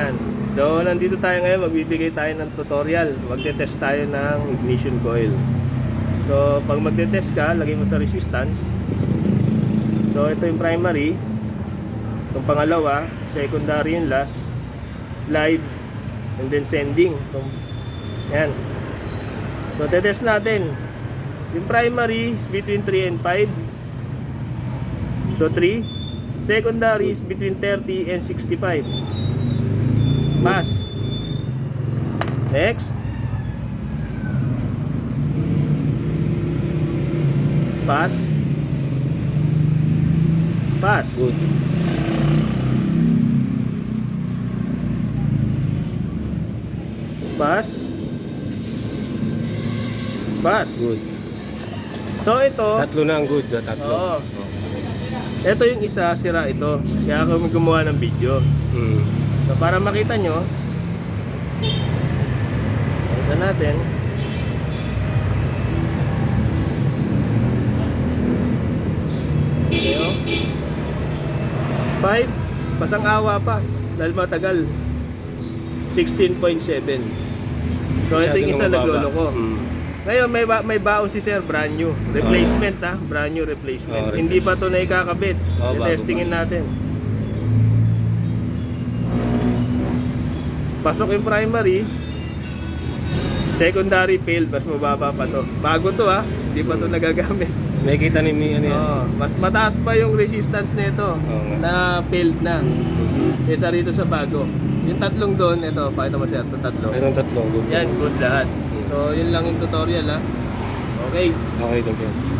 Yan. So, nandito tayo ngayon. Magbibigay tayo ng tutorial. Magte-test tayo ng ignition coil. So, pag magte-test ka, lagay mo sa resistance. So, ito yung primary. Itong pangalawa, secondary yung last, live, and then sending. Yan. So, te-test natin. Yung primary is between 3 and 5. So, 3. Secondary is between 30 and 65. Pass. Next. Pass. Pass. Good. Pass. Pass. Good. So ito, Tatlo na ang good. Tatlo. Oo. Ito yung isa, sira ito. Kaya ako gumawa ng video. So para makita nyo, ito natin. Okay, oh. 5, pasang awa pa dahil matagal. 16.7. So ito yung isa nagloloko. Ngayon may baon si sir, brand new replacement brand new replacement. Hindi pa to na ikakabit. Testingin natin. Pasok yung primary, secondary failed, mas mababa pa to. Bago to hindi pa to nagagamit. May kita ni ano yan. Mas mataas pa yung resistance nito na failed na. Kesa rito sa bago. Yung tatlong doon, ito, pakita mo siya, itong tatlo. Itong tatlo, good. Yan, good lahat. So, yun lang yung tutorial Okay. Okay, thank you.